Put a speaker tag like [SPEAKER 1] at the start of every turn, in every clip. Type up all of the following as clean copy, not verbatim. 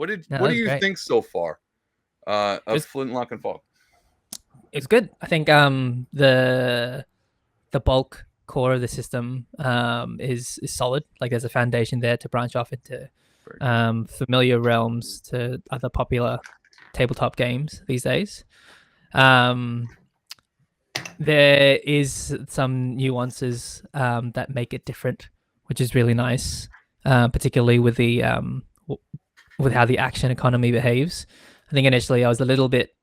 [SPEAKER 1] No, that
[SPEAKER 2] What do
[SPEAKER 1] was
[SPEAKER 2] you
[SPEAKER 1] great.
[SPEAKER 2] think so far
[SPEAKER 1] It
[SPEAKER 2] of
[SPEAKER 1] was
[SPEAKER 2] Flintlock and Fog?
[SPEAKER 1] it's good. I think the bulk core of the system is solid. Like there's a foundation there to branch off into
[SPEAKER 2] Very good.
[SPEAKER 1] familiar realms to other popular tabletop games these days. Um, there is some nuances that make it different, which is really nice, particularly with with how the action economy behaves. I think initially I was a little bit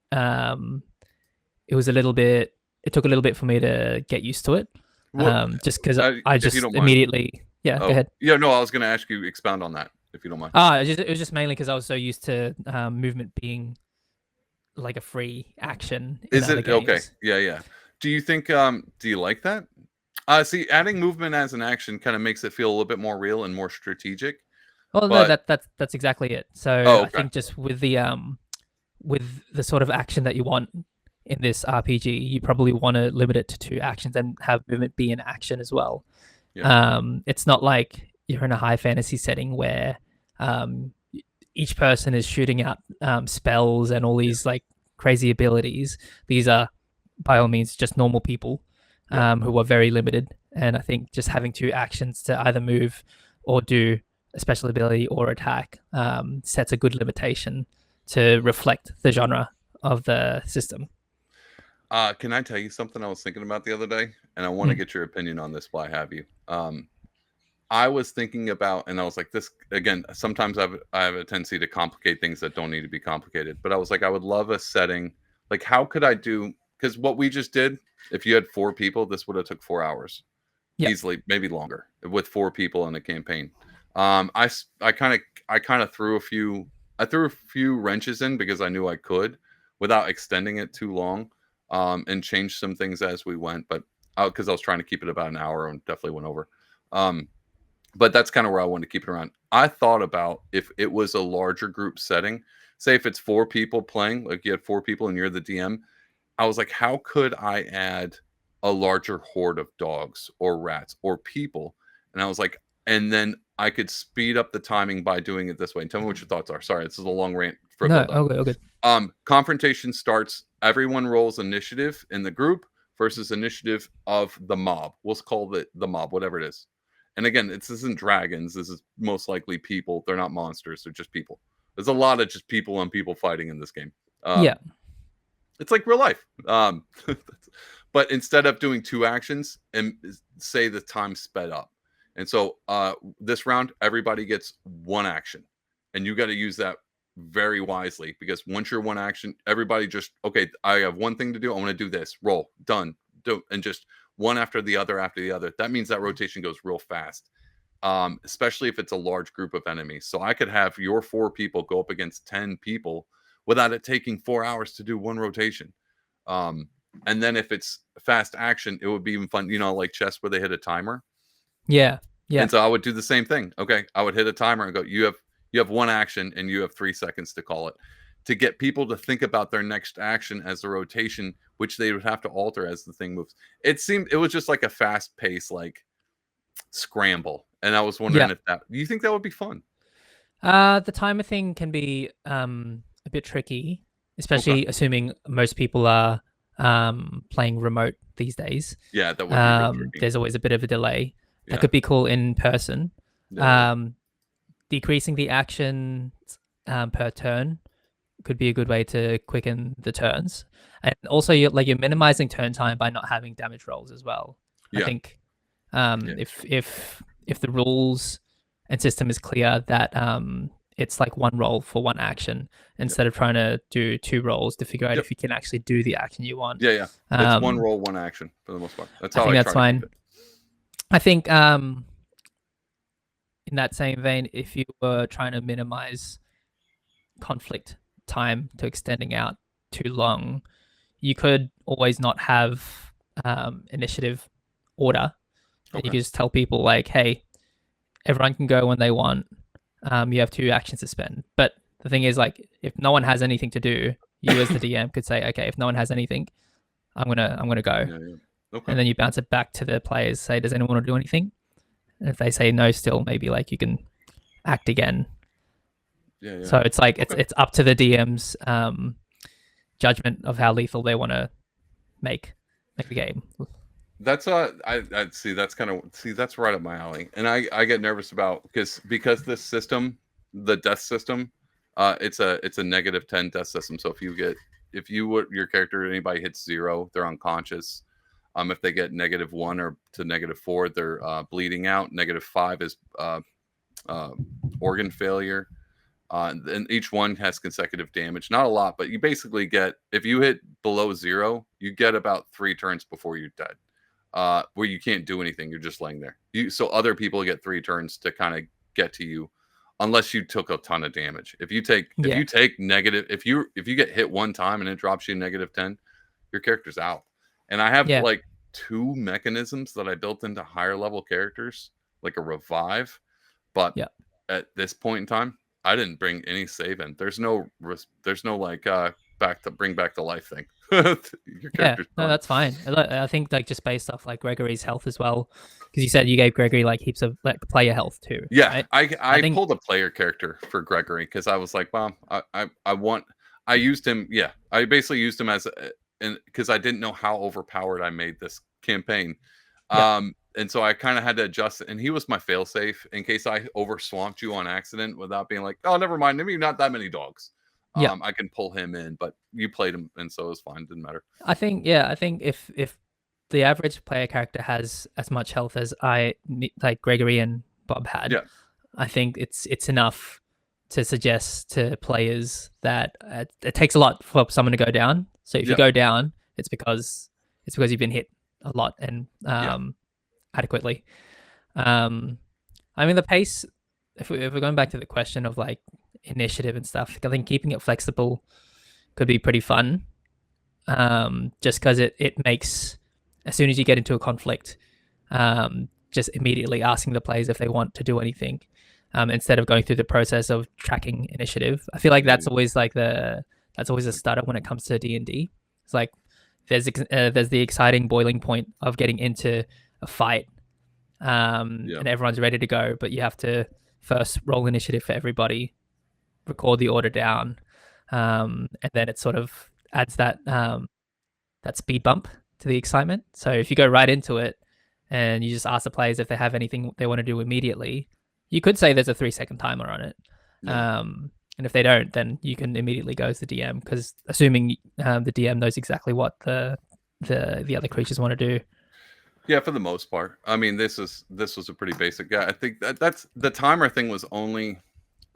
[SPEAKER 1] it was a little bit it took a little bit for me to get used to it.
[SPEAKER 2] What,
[SPEAKER 1] Just because I
[SPEAKER 2] if you
[SPEAKER 1] just
[SPEAKER 2] don't mind?
[SPEAKER 1] immediately yeah, go
[SPEAKER 2] Oh,
[SPEAKER 1] ahead.
[SPEAKER 2] yeah, no, I was going to ask you expound on that if you don't mind.
[SPEAKER 1] It was just mainly because I was so used to movement being like a free action in
[SPEAKER 2] Is
[SPEAKER 1] other
[SPEAKER 2] it okay?
[SPEAKER 1] games.
[SPEAKER 2] Yeah, yeah. Do you think do you like that? See, adding movement as an action kind of makes it feel a little bit more real and more strategic.
[SPEAKER 1] Well, no,
[SPEAKER 2] But
[SPEAKER 1] that's exactly it. So
[SPEAKER 2] oh,
[SPEAKER 1] I
[SPEAKER 2] okay.
[SPEAKER 1] think just with the sort of action that you want in this RPG, you probably want to limit it to two actions and have movement be an action as well.
[SPEAKER 2] Yeah.
[SPEAKER 1] It's not like you're in a high fantasy setting where um, each person is shooting out spells and all
[SPEAKER 2] Yeah.
[SPEAKER 1] these like crazy abilities. These are by all means just normal people
[SPEAKER 2] Yeah.
[SPEAKER 1] who are very limited. And I think just having two actions to either move or do a special ability or attack sets a good limitation to reflect the genre of the system.
[SPEAKER 2] Can I tell you something I was thinking about the other day? And I want to
[SPEAKER 1] Mm.
[SPEAKER 2] get your opinion on this while I have you. I was thinking about, and I was like, this again. Sometimes I have a tendency to complicate things that don't need to be complicated. But I was like, I would love a setting. Like, how could I do? Because what we just did, if you had 4 people, this would have took 4 hours
[SPEAKER 1] Yeah.
[SPEAKER 2] easily, maybe longer, with 4 people in a campaign. I kind of threw a few wrenches in because I knew I could, without extending it too long, and changed some things as we went. But because I was trying to keep it about an hour and definitely went over. Um, but that's kind of where I wanted to keep it around. I thought about if it was a larger group setting, say if it's 4 people playing, like you had 4 people and you're the DM. I was like, how could I add a larger horde of dogs or rats or people? And I was like, and then I could speed up the timing by doing it this way. And tell me what your thoughts are. Sorry, this is a long rant for a
[SPEAKER 1] No,
[SPEAKER 2] build up.
[SPEAKER 1] oh good, oh good.
[SPEAKER 2] Confrontation starts. Everyone rolls initiative in the group versus initiative of the mob. We'll call it the mob, whatever it is. And again, this isn't dragons. This is most likely people. They're not monsters. They're just people. There's a lot of just people on people fighting in this game.
[SPEAKER 1] Yeah,
[SPEAKER 2] It's like real life. But instead of doing 2 actions, and say the time sped up. And so this round, everybody gets 1 action. And you got to use that very wisely, because once you're 1 action, everybody just, okay, I have one thing to do. I want to do this. Roll. Done. Do, and just one after the other after the other. That means that rotation goes real fast. Especially if it's a large group of enemies. So I could have your 4 people go up against 10 people without it taking 4 hours to do one rotation. And then if it's fast action, it would be even fun, like chess where they hit a timer.
[SPEAKER 1] yeah, yeah,
[SPEAKER 2] And so I would do the same thing. Okay, I would hit a timer and go, you have 1 action and you have 3 seconds to call it, to get people to think about their next action as a rotation, which they would have to alter as the thing moves. It was just like a fast pace, like scramble. And I was wondering
[SPEAKER 1] yeah.
[SPEAKER 2] if do you think that would be fun?
[SPEAKER 1] The timer thing can be a bit tricky,
[SPEAKER 2] Okay.
[SPEAKER 1] especially assuming most people are playing remote these days.
[SPEAKER 2] Yeah, that would be real tricky.
[SPEAKER 1] There's always a bit of a delay. That
[SPEAKER 2] Yeah.
[SPEAKER 1] could be cool in person.
[SPEAKER 2] Yeah, yeah.
[SPEAKER 1] Um, Decreasing the action per turn could be a good way to quicken the turns, and also you're minimizing turn time by not having damage rolls as well. I
[SPEAKER 2] Yeah.
[SPEAKER 1] think
[SPEAKER 2] Yeah.
[SPEAKER 1] if the rules and system is clear that it's like one roll for one action
[SPEAKER 2] Yep.
[SPEAKER 1] instead of trying to do 2 rolls to figure out
[SPEAKER 2] Yep.
[SPEAKER 1] if you can actually do the action you want.
[SPEAKER 2] Yeah, yeah. It's one roll, 1 action for the most part. That's
[SPEAKER 1] I
[SPEAKER 2] how
[SPEAKER 1] think
[SPEAKER 2] I
[SPEAKER 1] that's
[SPEAKER 2] try to keep
[SPEAKER 1] fine.
[SPEAKER 2] it.
[SPEAKER 1] I think in that same vein, if you were trying to minimize conflict time to extending out too long, you could always not have initiative order. And you
[SPEAKER 2] Okay.
[SPEAKER 1] can just tell people like, hey, everyone can go when they want. You have 2 actions to spend. But the thing is, like, if no one has anything to do, you as the DM could say, okay, if no one has anything, I'm gonna go.
[SPEAKER 2] Yeah, yeah. Okay.
[SPEAKER 1] And then you bounce it back to the players, say, does anyone want to do anything? And if they say no still, maybe like you can act again.
[SPEAKER 2] Yeah, yeah.
[SPEAKER 1] So it's like
[SPEAKER 2] Okay.
[SPEAKER 1] it's up to the DM's judgment of how lethal they want to make the game.
[SPEAKER 2] That's I see. That's kind of see. That's right up my alley, and I get nervous about because this system, the death system, it's a -10 death system. So if you would your character anybody hits 0, they're unconscious. If they get -1 or to -4, they're bleeding out. -5 is uh, organ failure. And each one has consecutive damage. Not a lot, but you basically get if you hit below 0, you get about 3 turns before you're dead. Where you can't do anything, you're just laying there. So other people get 3 turns to kind of get to you, unless you took a ton of damage. If
[SPEAKER 1] Yeah,
[SPEAKER 2] you take negative, if you get hit one time and it drops you -10, your character's out. And I have
[SPEAKER 1] yeah,
[SPEAKER 2] like 2 mechanisms that I built into higher level characters, like a revive. But
[SPEAKER 1] yeah,
[SPEAKER 2] at this point in time, I didn't bring any save in. There's no like back to bring back to life thing. Your
[SPEAKER 1] yeah.
[SPEAKER 2] character's
[SPEAKER 1] No,
[SPEAKER 2] done.
[SPEAKER 1] that's fine. I think like just based off like Gregory's health as well, because you said you gave Gregory like heaps of like player health too,
[SPEAKER 2] Yeah,
[SPEAKER 1] right? I
[SPEAKER 2] I
[SPEAKER 1] think
[SPEAKER 2] pulled a player character for Gregory because I was like, well, I want I used him. Yeah, I basically used him as and because I didn't know how overpowered I made this campaign,
[SPEAKER 1] yeah,
[SPEAKER 2] and so I kind of had to adjust it. And he was my failsafe in case I over swamped you on accident without being like, oh, never mind, maybe not that many dogs.
[SPEAKER 1] yeah.
[SPEAKER 2] I can pull him in, but you played him, and so it was fine. Didn't matter.
[SPEAKER 1] I think if the average player character has as much health as like Gregory and Bob had,
[SPEAKER 2] Yeah,
[SPEAKER 1] I think it's enough to suggest to players that it takes a lot for someone to go down. So if you
[SPEAKER 2] yeah,
[SPEAKER 1] go down, it's because you've been hit a lot and
[SPEAKER 2] yeah,
[SPEAKER 1] adequately. Um, I mean the pace. If we're going back to the question of like initiative and stuff, I think keeping it flexible could be pretty fun. Just because it makes as soon as you get into a conflict, just immediately asking the players if they want to do anything, instead of going through the process of tracking initiative. I feel like
[SPEAKER 2] yeah,
[SPEAKER 1] that's always a stutter when it comes to D&D. It's like there's the exciting boiling point of getting into a fight,
[SPEAKER 2] yeah.
[SPEAKER 1] and everyone's ready to go, but you have to first roll initiative for everybody, record the order down, and then it sort of adds that speed bump to the excitement. So if you go right into it and you just ask the players if they have anything they want to do immediately, you could say there's a 3 second timer on it.
[SPEAKER 2] Yeah.
[SPEAKER 1] And if they don't, then you can immediately go as the DM because assuming the DM knows exactly what the other creatures want to do.
[SPEAKER 2] Yeah, for the most part. I mean, this was a pretty basic guy. I think that's the timer thing was only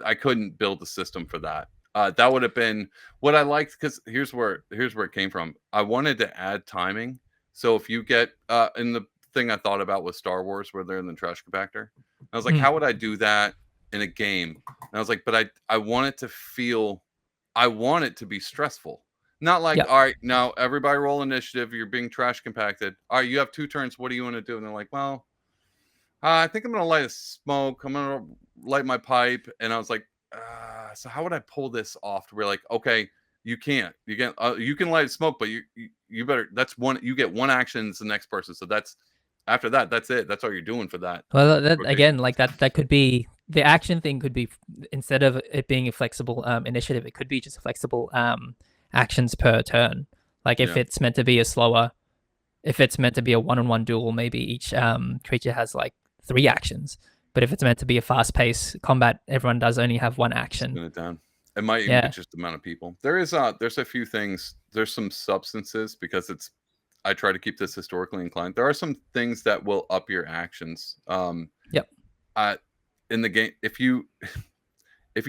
[SPEAKER 2] I couldn't build a system for that. That would have been what I liked because here's where it came from. I wanted to add timing. So if you get and the thing I thought about was Star Wars where they're in the trash compactor. I was like,
[SPEAKER 1] Mm,
[SPEAKER 2] how would I do that in a game? And I was like, but I want it to feel I want it to be stressful. Not like,
[SPEAKER 1] yep,
[SPEAKER 2] all right, now everybody roll initiative. You're being trash compacted. All right, you have 2 turns. What do you want to do? And they're like, well, I think I'm gonna light a smoke. I'm gonna light my pipe. And I was like, so how would I pull this off? To where like, okay, you can't. You can light a smoke, but you better. That's one. You get one action. It's the next person. So that's after that. That's it. That's all you're doing for that
[SPEAKER 1] well, that,
[SPEAKER 2] rotation.
[SPEAKER 1] again, like that could be the action thing. Could be instead of it being a flexible initiative, it could be just a flexible actions per turn. Like if
[SPEAKER 2] Yeah,
[SPEAKER 1] it's meant to be a slower, if it's meant to be a one-on-one duel, maybe each creature has like 3 actions. But if it's meant to be a fast-paced combat, everyone does only have one action.
[SPEAKER 2] spin it down. It might even be
[SPEAKER 1] Yeah,
[SPEAKER 2] just the amount of people. There's a few things. There's some substances because it's I try to keep this historically inclined. There are some things that will up your actions.
[SPEAKER 1] yep,
[SPEAKER 2] Uh, in the game, if you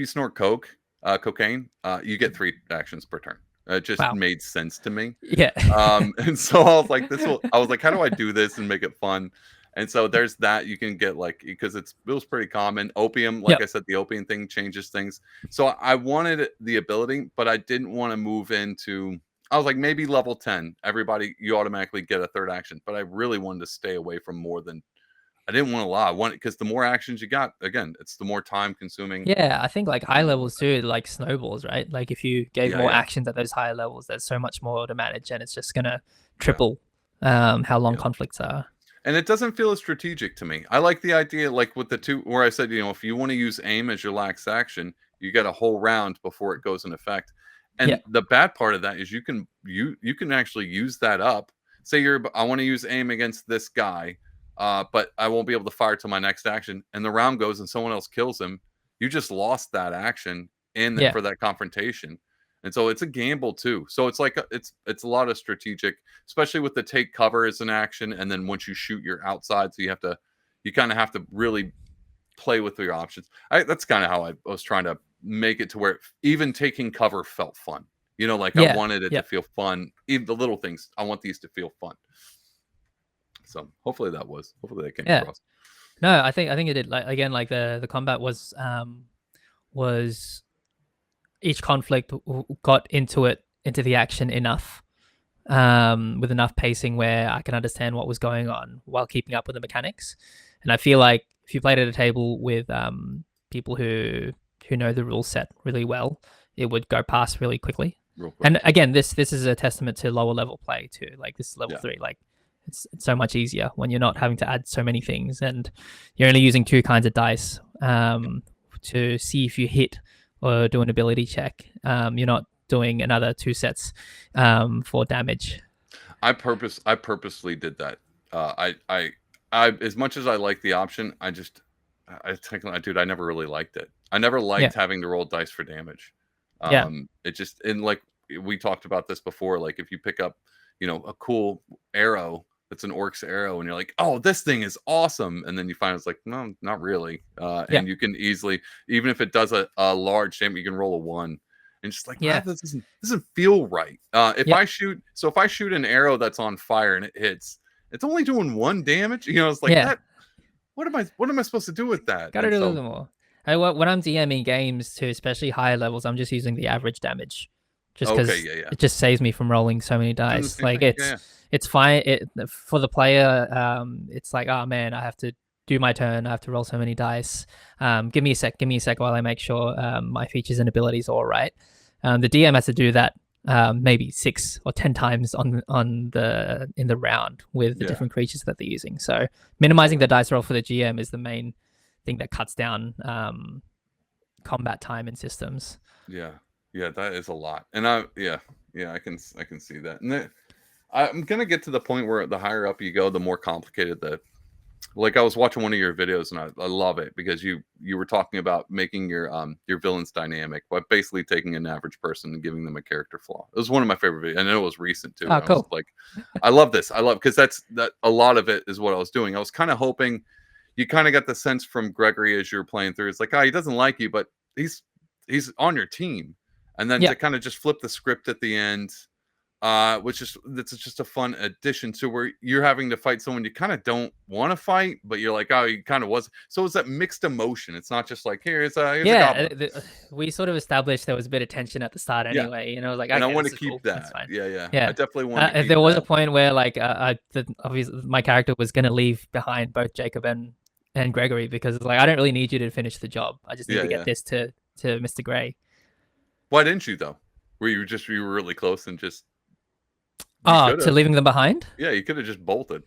[SPEAKER 2] snort cocaine, you get 3 actions per turn. It just
[SPEAKER 1] wow,
[SPEAKER 2] made sense to me.
[SPEAKER 1] yeah,
[SPEAKER 2] And so I was like, I was like, how do I do this and make it fun? And so there's that you can get like because it was pretty common. Opium, like
[SPEAKER 1] yep,
[SPEAKER 2] I said, the opium thing changes things. So I wanted the ability, but I didn't want to move into. I was like maybe level 10, everybody you automatically get a third action, but I really wanted to stay away from more than I didn't want to lie. I wanted because the more actions you got, again, it's the more time consuming.
[SPEAKER 1] yeah. I think like
[SPEAKER 2] I
[SPEAKER 1] high
[SPEAKER 2] didn't want
[SPEAKER 1] levels too, like snowballs, right? Like if you gave
[SPEAKER 2] Yeah,
[SPEAKER 1] more
[SPEAKER 2] yeah,
[SPEAKER 1] actions at those higher levels, there's so much more to manage, and it's just gonna
[SPEAKER 2] yeah,
[SPEAKER 1] triple how long
[SPEAKER 2] yeah.
[SPEAKER 1] conflicts are.
[SPEAKER 2] And it doesn't feel as strategic to me. I like the idea, like with the two, where I said, if you want to use aim as your last action, You get a whole round before it goes in effect.
[SPEAKER 1] Yeah.
[SPEAKER 2] And the bad part of that is you can actually use that up. Say I want to use aim against this guy, but I won't be able to fire till my next action, and the round goes and someone else kills him. You just lost that action
[SPEAKER 1] Yeah.
[SPEAKER 2] for that confrontation. And so it's a gamble too. So it's like it's a lot of strategic, especially with the take cover as an action, and then once you shoot, you're outside. So you kind of have to really play with your options. That's kind of how I was trying to make it to where even taking cover felt fun. Like I
[SPEAKER 1] Yeah.
[SPEAKER 2] wanted it
[SPEAKER 1] Yeah.
[SPEAKER 2] to feel fun. Even the little things, I want these to feel fun. So hopefully that came
[SPEAKER 1] Yeah.
[SPEAKER 2] across.
[SPEAKER 1] No, I think it did. Like again, like the combat was each conflict got into the action enough, with enough pacing where I can understand what was going on while keeping up with the mechanics. And I feel like if you played at a table with people who know the rule set really well, it would go past really quickly.
[SPEAKER 2] Real quick.
[SPEAKER 1] And again, this is a testament to lower level play too. Like this is level
[SPEAKER 2] Yeah.
[SPEAKER 1] 3. Like it's so much easier when you're not having to add so many things, and you're only using 2 kinds of dice to see if you hit or do an ability check. You're not doing another 2 sets for damage.
[SPEAKER 2] I purposely did that. I as much as I like the option, I never really liked it. I never liked having to roll dice for damage. It just, and like we talked about this before, like if you pick up, a cool arrow that's an orc's arrow and you're like, oh, this thing is awesome, and then you find it's like, no, not really. And you can easily, even if it does a large damage, you can roll a 1. And just like, this doesn't feel right. If I shoot an arrow that's on fire and it hits, it's only doing 1 damage. It's like that. What am I supposed to do with that?
[SPEAKER 1] Gotta do a little more. When I'm DMing games to especially higher levels, I'm just using the average damage, just because it just saves me from rolling so many dice. Like it's fine. For the player, it's like, oh man, I have to do my turn. I have to roll so many dice. Give me a sec while I make sure my features and abilities are all right. The DM has to do that maybe 6 or 10 times in the round with the different creatures that they're using. So minimizing the dice roll for the GM is the main thing that cuts down combat time in systems.
[SPEAKER 2] Yeah, that is a lot, and I can see that, and I'm gonna get to the point where the higher up you go, the more complicated like I was watching one of your videos and I love it because you were talking about making your villains dynamic by basically taking an average person and giving them a character flaw. It was one of my favorite videos, and it was recent too.
[SPEAKER 1] Oh, cool.
[SPEAKER 2] I love this. Because that a lot of it is what I was doing. I was kind of hoping you kind of got the sense from Gregory as you were playing through. It's like, he doesn't like you, but he's on your team. And then to kind of just flip the script at the end, that's just a fun addition to where you're having to fight someone you kind of don't want to fight, but you're like, oh, you kind of was. So it's that mixed emotion. It's not just like, here's a goblin.
[SPEAKER 1] We sort of established there was a bit of tension at the start anyway. Like,
[SPEAKER 2] and I want to keep that.
[SPEAKER 1] Yeah.
[SPEAKER 2] I definitely want to keep
[SPEAKER 1] there was
[SPEAKER 2] that.
[SPEAKER 1] a point where like obviously my character was going to leave behind both Jacob and Gregory, because it's like, I don't really need you to finish the job. I just need to get this to Mr. Gray.
[SPEAKER 2] Why didn't you though? You were really close and just
[SPEAKER 1] to leaving them behind?
[SPEAKER 2] Yeah, you could have just bolted.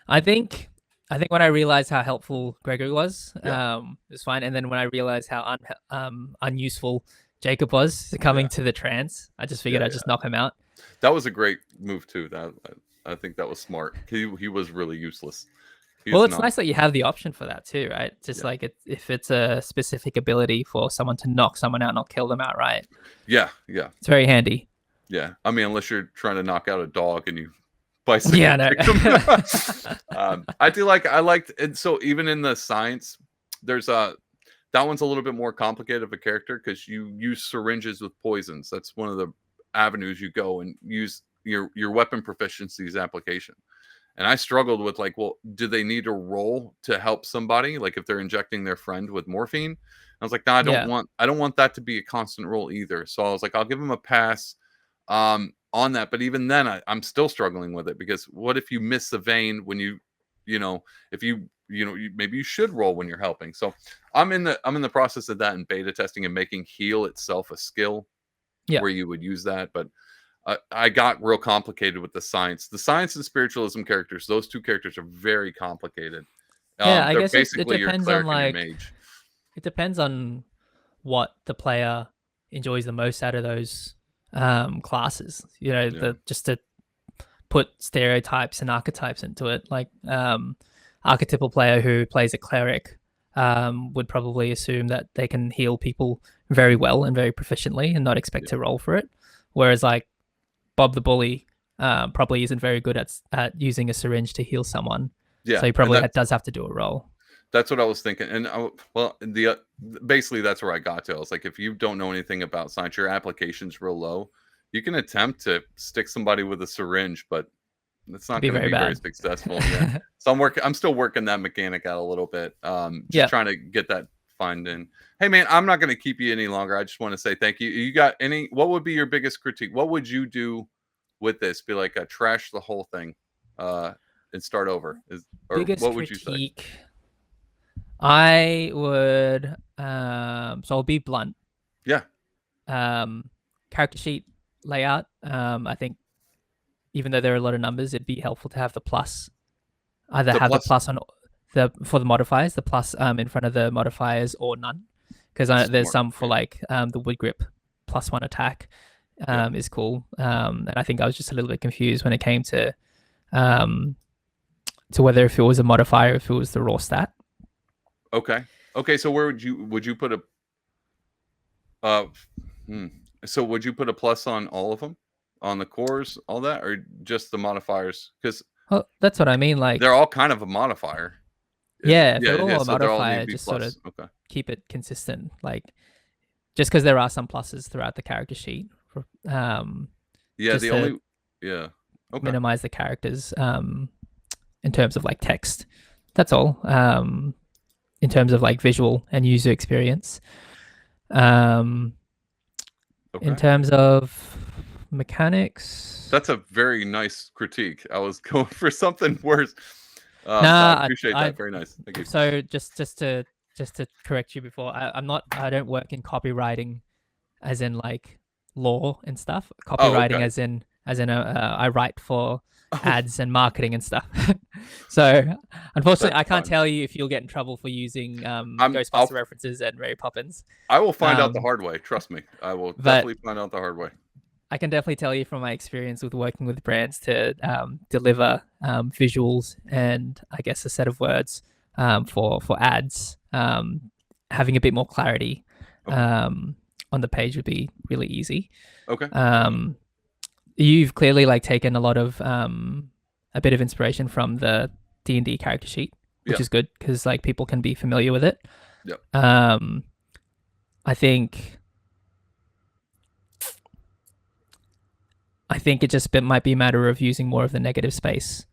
[SPEAKER 1] I think when I realized how helpful Gregory was, it was fine. And then when I realized how unuseful Jacob was succumbing to the trance, I just figured I'd just knock him out.
[SPEAKER 2] That was a great move too. I think that was smart. He was really useless.
[SPEAKER 1] It's nice that you have the option for that too, right? Just like if it's a specific ability for someone to knock someone out, not kill them outright.
[SPEAKER 2] Yeah.
[SPEAKER 1] It's very handy.
[SPEAKER 2] Yeah, I mean, unless you're trying to knock out a dog and you bicycle.
[SPEAKER 1] Yeah, no.
[SPEAKER 2] I liked, and so even in the science, there's that one's a little bit more complicated of a character because you use syringes with poisons. That's one of the avenues you go and use your weapon proficiencies application. And I struggled with like, well, do they need to roll to help somebody? Like if they're injecting their friend with morphine, I was like, no, I don't want that to be a constant roll either. So I was like, I'll give them a pass on that. But even then, I'm still struggling with it because what if you miss the vein when maybe you should roll when you're helping. So I'm in the process of that in beta testing and making heal itself a skill where you would use that. But I got real complicated with the science and spiritualism characters. Those 2 characters are very complicated.
[SPEAKER 1] I guess
[SPEAKER 2] basically
[SPEAKER 1] it depends
[SPEAKER 2] your
[SPEAKER 1] on
[SPEAKER 2] cleric and your mage.
[SPEAKER 1] It depends on what the player enjoys the most out of those classes.
[SPEAKER 2] Yeah.
[SPEAKER 1] Just to put stereotypes and archetypes into it. Like archetypal player who plays a cleric would probably assume that they can heal people very well and very proficiently and not expect
[SPEAKER 2] Yeah.
[SPEAKER 1] to roll for it. Whereas like Bob the Bully probably isn't very good at using a syringe to heal someone.
[SPEAKER 2] Yeah.
[SPEAKER 1] So he probably does have to do a roll.
[SPEAKER 2] That's what I was thinking. And well, basically that's where I got to. I was like, if you don't know anything about science, your application's real low. You can attempt to stick somebody with a syringe, but it's not going to be very successful. Yeah. So I'm still working that mechanic out a little bit. Just trying to get that fine in. Hey man, I'm not going to keep you any longer. I just want to say thank you. You got what would be your biggest critique? What would you do with this? Be like trash the whole thing and start over?
[SPEAKER 1] Biggest
[SPEAKER 2] what would you say?
[SPEAKER 1] I would so I'll be blunt.
[SPEAKER 2] Yeah.
[SPEAKER 1] Character sheet layout. I think even though there are a lot of numbers, it'd be helpful to have the plus. Either have the plus on for the modifiers, the plus in front of the modifiers, or none. Because there's some for like the wood grip +1 attack is cool. And I think I was just a little bit confused when it came to whether if it was a modifier, if it was the raw stat.
[SPEAKER 2] Okay. So where would you put a so would you put a plus on all of them, on the cores, all that, or just the modifiers? Because
[SPEAKER 1] that's what I mean. Like
[SPEAKER 2] they're all kind of a modifier.
[SPEAKER 1] If they're all a
[SPEAKER 2] so
[SPEAKER 1] modifier, just sort of keep it consistent. Like just because there are some pluses throughout the character sheet. Minimize the characters in terms of like text. That's all. In terms of like visual and user experience. In terms of mechanics,
[SPEAKER 2] that's a very nice critique. I was going for something worse.
[SPEAKER 1] I
[SPEAKER 2] appreciate that. Very nice. Thank you.
[SPEAKER 1] So just to correct you before, I don't work in copywriting as in like law and stuff. Copywriting as in I write for ads and marketing and stuff. So unfortunately, I can't tell you if you'll get in trouble for using Ghostbuster references and Mary Poppins.
[SPEAKER 2] I will find out the hard way. Trust me. I will definitely find out the hard way.
[SPEAKER 1] I can definitely tell you from my experience with working with brands to deliver visuals and I guess a set of words for ads, having a bit more clarity on the page would be really easy.
[SPEAKER 2] Okay.
[SPEAKER 1] You've clearly like taken a lot of a bit of inspiration from the D&D character sheet, which is good because like people can be familiar with it.
[SPEAKER 2] Yep.
[SPEAKER 1] I think it just might be a matter of using more of the negative space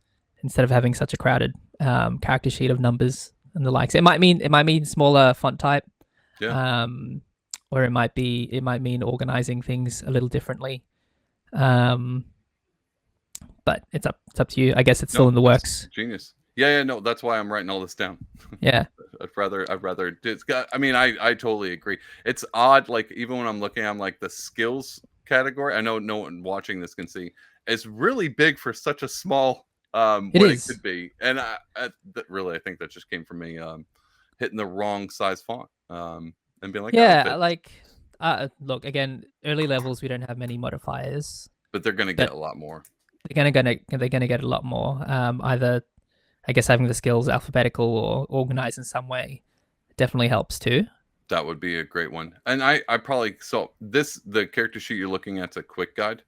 [SPEAKER 1] instead of having such a crowded character sheet of numbers and the likes. It might mean smaller font type, or it might mean organizing things a little differently. But it's up to you. I guess it's still in the works.
[SPEAKER 2] Genius. Yeah, no, that's why I'm writing all this down.
[SPEAKER 1] Yeah.
[SPEAKER 2] I'd rather I mean, I totally agree. It's odd, like even when I'm looking, I'm like the skills category. I know no one watching this can see. It's really big for such a small it could be. And I think that just came from me hitting the wrong size font and being like,
[SPEAKER 1] look, again, early levels we don't have many modifiers,
[SPEAKER 2] but they're gonna get a lot more.
[SPEAKER 1] They're gonna get a lot more. Either I guess having the skills alphabetical or organized in some way definitely helps too.
[SPEAKER 2] That would be a great one. And I probably the character sheet you're looking at is a quick guide.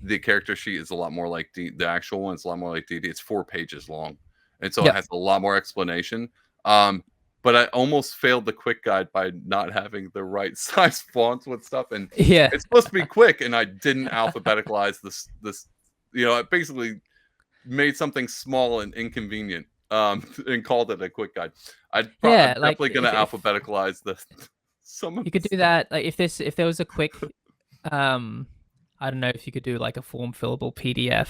[SPEAKER 2] The character sheet is a lot more like the actual one. It's a lot more like DD. It's 4 pages long, and so it has a lot more explanation. But I almost failed the quick guide by not having the right size fonts with stuff. And it's supposed to be quick, and I didn't alphabeticalize this. It basically made something small and inconvenient and called it a quick guide. I'm definitely going to alphabeticalize some of
[SPEAKER 1] you could do that. Like if there was a quick, I don't know if you could do like a form fillable PDF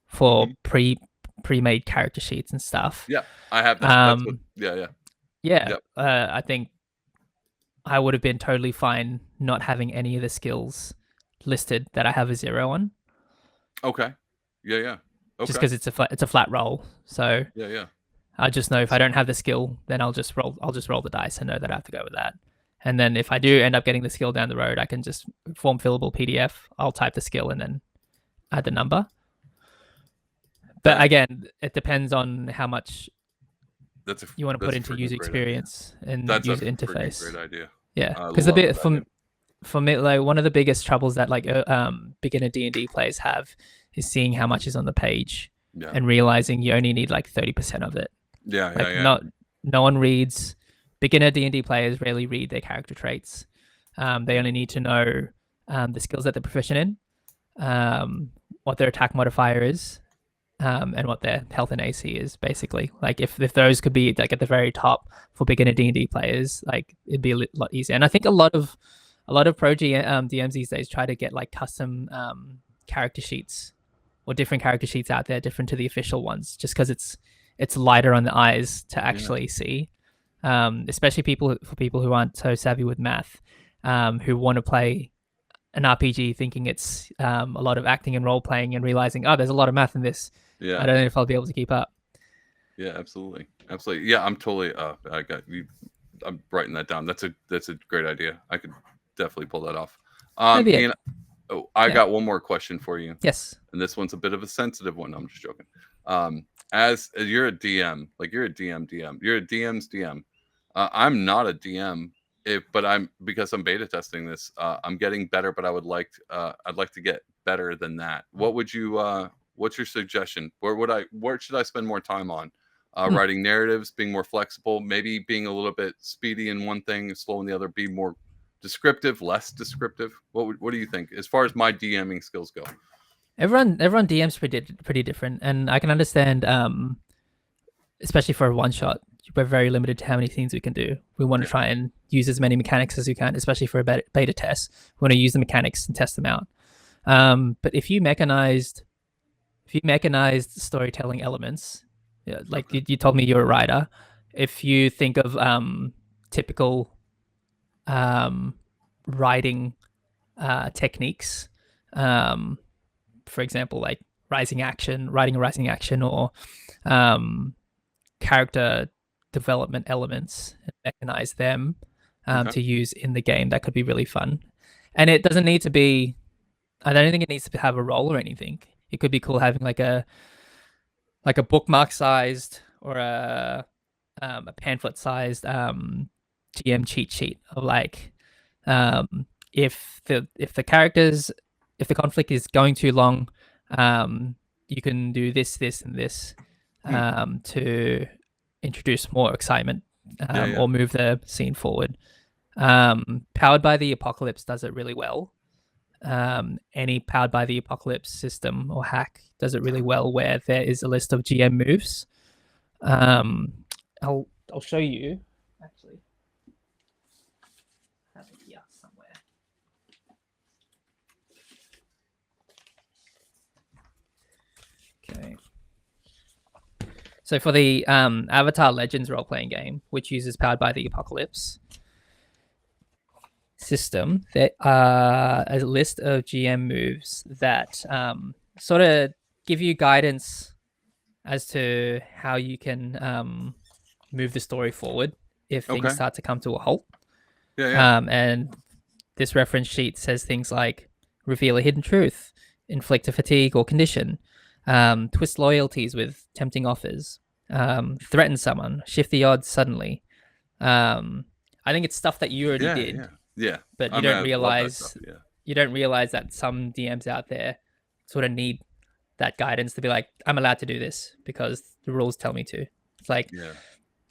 [SPEAKER 1] for pre-made character sheets and stuff.
[SPEAKER 2] Yeah, I have that.
[SPEAKER 1] I think I would have been totally fine not having any of the skills listed that I have a 0 on.
[SPEAKER 2] Okay. Yeah. Okay.
[SPEAKER 1] Just because it's a flat roll. So
[SPEAKER 2] yeah.
[SPEAKER 1] I just know if I don't have the skill, then I'll just roll the dice and know that I have to go with that. And then if I do end up getting the skill down the road, I can just form fillable PDF. I'll type the skill and then add the number. But
[SPEAKER 2] That
[SPEAKER 1] again, it depends on how much
[SPEAKER 2] that's a
[SPEAKER 1] you want to put
[SPEAKER 2] that's a
[SPEAKER 1] into
[SPEAKER 2] freaking
[SPEAKER 1] user
[SPEAKER 2] great idea.
[SPEAKER 1] experience and
[SPEAKER 2] That's a
[SPEAKER 1] user
[SPEAKER 2] freaking
[SPEAKER 1] interface.
[SPEAKER 2] great idea.
[SPEAKER 1] Yeah,
[SPEAKER 2] I
[SPEAKER 1] because the
[SPEAKER 2] love
[SPEAKER 1] bit
[SPEAKER 2] that idea.
[SPEAKER 1] for me, like one of the biggest troubles that like beginner D&D players have is seeing how much is on the page
[SPEAKER 2] Yeah.
[SPEAKER 1] and realizing you only need like 30% of it.
[SPEAKER 2] Yeah. Yeah.
[SPEAKER 1] Like
[SPEAKER 2] Yeah.
[SPEAKER 1] no one reads. Beginner D&D players rarely read their character traits. They only need to know the skills that they're proficient in, what their attack modifier is, and what their health and AC is. Basically, like if those could be like at the very top for beginner D&D players, like it'd be a lot easier. And I think a lot of DMs these days try to get like custom character sheets or different character sheets out there, different to the official ones, just because it's lighter on the eyes to actually see. Especially for people who aren't so savvy with math, who want to play an RPG thinking it's a lot of acting and role playing and realizing, oh, there's a lot of math in this.
[SPEAKER 2] Yeah.
[SPEAKER 1] I don't know if I'll be able to keep up.
[SPEAKER 2] Yeah. Absolutely. Absolutely. Yeah. I'm totally. I got you. I'm writing that down. That's a great idea. I could definitely pull that off.
[SPEAKER 1] Maybe
[SPEAKER 2] Ian, I
[SPEAKER 1] yeah.
[SPEAKER 2] got one more question for you.
[SPEAKER 1] Yes.
[SPEAKER 2] And this one's a bit of a sensitive one. I'm just joking. As you're a DM, like you're a DM, you're a DM's DM. I'm not a DM, but I'm because I'm beta testing this. I'm getting better, but I'd like to get better than that. What would you? What's your suggestion? Where should I spend more time on? Writing narratives, being more flexible, maybe being a little bit speedy in one thing, slow in the other, be more descriptive, less descriptive. What do you think as far as my DMing skills go?
[SPEAKER 1] Everyone DMs pretty different, and I can understand. Especially for a one shot, we're very limited to how many things we can do. We want to try and use as many mechanics as we can, especially for a beta test. We want to use the mechanics and test them out. But if you mechanized storytelling elements, like you told me you're a writer, if you think of typical writing techniques, for example, like writing a rising action, or character development elements and mechanize them to use in the game, that could be really fun. And it doesn't need to be, I don't think it needs to have a role or anything. It could be cool having like a bookmark sized or a pamphlet sized GM cheat sheet of like if the characters, if the conflict is going too long, you can do this, and this to introduce more excitement or move the scene forward. Powered by the Apocalypse does it really well. Any Powered by the Apocalypse system or hack does it really well, where there is a list of GM moves. I'll show you actually. I have it here somewhere. Okay. So for the Avatar Legends role-playing game, which uses Powered by the Apocalypse system, there are a list of GM moves that sort of give you guidance as to how you can move the story forward if things start to come to a halt. And this reference sheet says things like reveal a hidden truth, inflict a fatigue or condition, twist loyalties with tempting offers, threaten someone, shift the odds suddenly. I think it's stuff that you already did.
[SPEAKER 2] Yeah.
[SPEAKER 1] But you don't realize that some DMs out there sort of need that guidance to be like, I'm allowed to do this because the rules tell me to. It's like,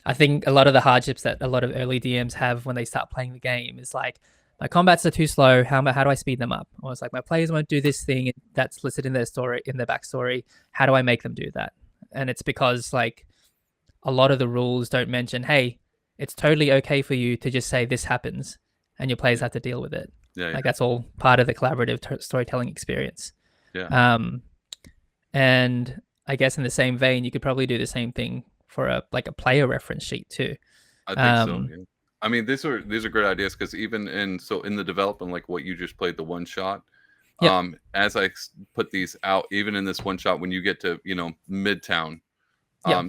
[SPEAKER 1] I think a lot of the hardships that a lot of early DMs have when they start playing the game is like, my combats are too slow. How do I speed them up? Or it's like, my players won't do this thing that's listed in their story, in their backstory. How do I make them do that? And it's because like a lot of the rules don't mention, hey, it's totally okay for you to just say this happens, and your players have to deal with it. Like that's all part of the collaborative storytelling experience. And I guess in the same vein, you could probably do the same thing for a player reference sheet too.
[SPEAKER 2] I think so. Yeah. I mean, these are great ideas because even in the development, like what you just played, the one shot. As I put these out, even in this one shot, when you get to Midtown,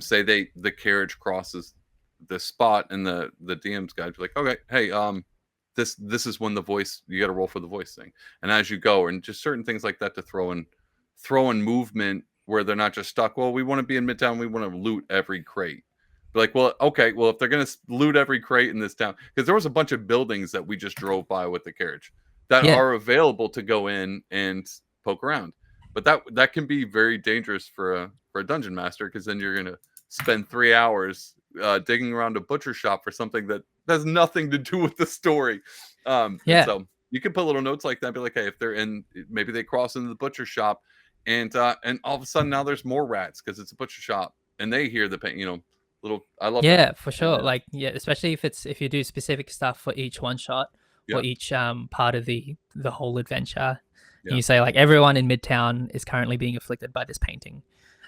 [SPEAKER 2] say the carriage crosses the spot, and the DM's guide be like, okay, hey, this is when the voice, you got to roll for the voice thing, and as you go, and just certain things like that to throw in movement where they're not just stuck. Well, we want to be in Midtown, we want to loot every crate. Be like, well, okay, well, if they're gonna loot every crate in this town, because there was a bunch of buildings that we just drove by with the carriage that
[SPEAKER 1] Yeah.
[SPEAKER 2] are available to go in and poke around, but that can be very dangerous for a dungeon master, because then you're gonna spend 3 hours digging around a butcher shop for something that has nothing to do with the story. And
[SPEAKER 1] Yeah.
[SPEAKER 2] so you can put little notes like that, be like, hey, if they're in, maybe they cross into the butcher shop, and all of a sudden now there's more rats because it's a butcher shop, and they hear the pain, little. I love that.
[SPEAKER 1] Yeah, for sure.
[SPEAKER 2] And,
[SPEAKER 1] Like, yeah, especially if you do specific stuff for each one shot or
[SPEAKER 2] yeah,
[SPEAKER 1] each part of the whole adventure. And
[SPEAKER 2] yeah,
[SPEAKER 1] you say like everyone in Midtown is currently being afflicted by this painting.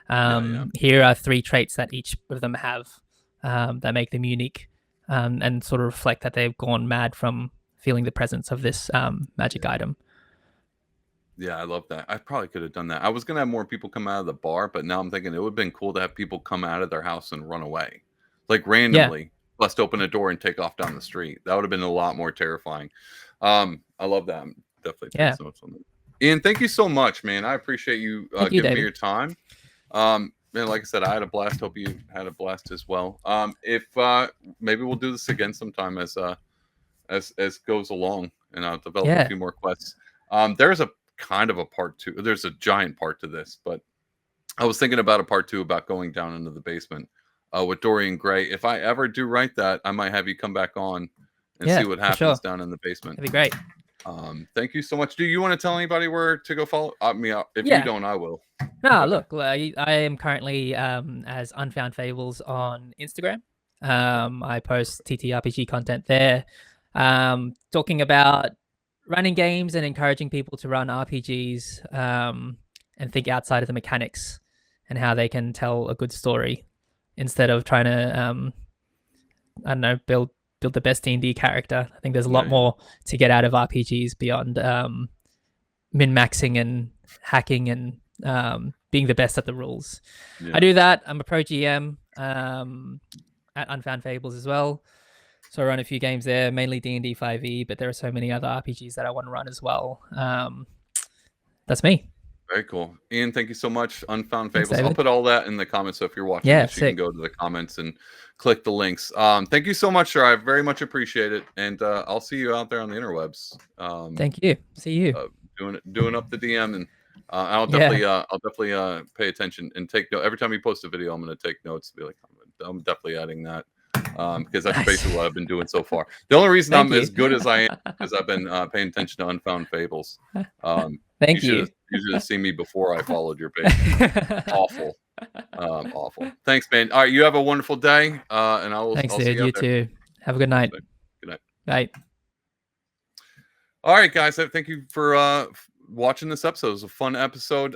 [SPEAKER 2] yeah.
[SPEAKER 1] Here are 3 traits that each of them have that make them unique, and sort of reflect that they've gone mad from feeling the presence of this magic item.
[SPEAKER 2] Yeah, I love that. I probably could have done that. I was gonna have more people come out of the bar, but now I'm thinking it would have been cool to have people come out of their house and run away, like
[SPEAKER 1] Yeah,
[SPEAKER 2] randomly, bust open a door and take off down the street. That would have been a lot more terrifying. I love that. I'm definitely taking
[SPEAKER 1] yeah.
[SPEAKER 2] some notes on that. Ian, thank you so much, man. I appreciate you
[SPEAKER 1] Thank you,
[SPEAKER 2] giving me
[SPEAKER 1] David.
[SPEAKER 2] your time. And like I said, I had a blast. Hope you had a blast as well. If maybe we'll do this again sometime as goes along, and I'll develop a
[SPEAKER 1] Yeah,
[SPEAKER 2] few more quests. There's a kind of a part 2. There's a giant part to this, but I was thinking about a part 2 about going down into the basement with Dorian Gray. If I ever do write that, I might have you come back on and see
[SPEAKER 1] yeah,
[SPEAKER 2] what
[SPEAKER 1] for sure.
[SPEAKER 2] happens down in the basement.
[SPEAKER 1] That'd be great.
[SPEAKER 2] Thank you so much. Do you want to tell anybody where to go follow? I mean, if you
[SPEAKER 1] Yeah.
[SPEAKER 2] don't, I will.
[SPEAKER 1] No,
[SPEAKER 2] Okay.
[SPEAKER 1] look, I am currently as Unfound Fables on Instagram. I post TTRPG content there, talking about running games and encouraging people to run RPGs, and think outside of the mechanics and how they can tell a good story instead of trying to, I don't know, build the best D&D character. I think there's a lot
[SPEAKER 2] Yeah,
[SPEAKER 1] more to get out of RPGs beyond min-maxing and hacking and being the best at the rules.
[SPEAKER 2] yeah.
[SPEAKER 1] I do that. I'm a pro GM at Unfound Fables as well. So I run a few games there, mainly D&D 5e, but there are so many other RPGs that I want to run as well. That's me.
[SPEAKER 2] Very cool. Ian, thank you so much. Unfound
[SPEAKER 1] Thanks,
[SPEAKER 2] Fables. I'll
[SPEAKER 1] David.
[SPEAKER 2] put all that in the comments. So if you're watching
[SPEAKER 1] Yeah,
[SPEAKER 2] this, you can
[SPEAKER 1] sick.
[SPEAKER 2] go to the comments and click the links. Thank you so much, sir. I very much appreciate it. And I'll see you out there on the interwebs.
[SPEAKER 1] Thank you. See you.
[SPEAKER 2] Doing up the DM, and I'll
[SPEAKER 1] Yeah.
[SPEAKER 2] definitely pay attention and take note. Every time you post a video, I'm going to take notes. Be like, I'm definitely adding that. Because that's
[SPEAKER 1] Nice.
[SPEAKER 2] basically what I've been doing so far. The only reason
[SPEAKER 1] Thank
[SPEAKER 2] I'm
[SPEAKER 1] you.
[SPEAKER 2] as good as I am is I've been paying attention to Unfound Fables.
[SPEAKER 1] Thank
[SPEAKER 2] You
[SPEAKER 1] you.
[SPEAKER 2] should have seen me before I followed your page. Awful. Awful. Thanks, man. All right, you have a wonderful day, and
[SPEAKER 1] Thanks,
[SPEAKER 2] I'll see
[SPEAKER 1] dude.
[SPEAKER 2] you
[SPEAKER 1] You
[SPEAKER 2] out there.
[SPEAKER 1] too. Have a good night.
[SPEAKER 2] Good night.
[SPEAKER 1] Bye.
[SPEAKER 2] All right, guys. Thank you for watching this episode. It was a fun episode.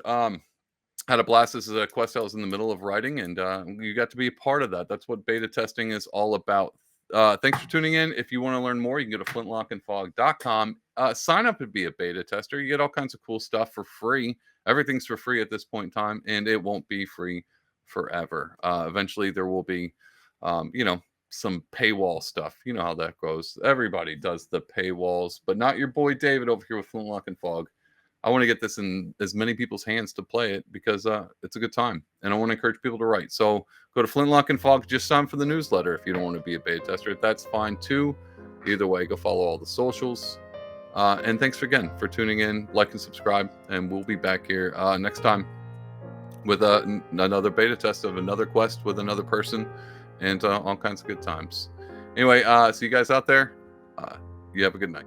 [SPEAKER 2] Had a blast. This is a quest I was in the middle of writing, and you got to be a part of that. That's what beta testing is all about. Thanks for tuning in. If you want to learn more, you can go to flintlockandfog.com. Sign up and be a beta tester. You get all kinds of cool stuff for free. Everything's for free at this point in time, and it won't be free forever. Eventually, there will be, some paywall stuff. You know how that goes. Everybody does the paywalls, but not your boy David over here with Flintlock and Fog. I want to get this in as many people's hands to play it because it's a good time, and I want to encourage people to write. So go to Flintlock and Fog. Just sign for the newsletter if you don't want to be a beta tester. That's fine too. Either way, go follow all the socials. And thanks again for tuning in. Like and subscribe, and we'll be back here next time with another beta test of another quest with another person, and all kinds of good times. Anyway, see you guys out there. You have a good night.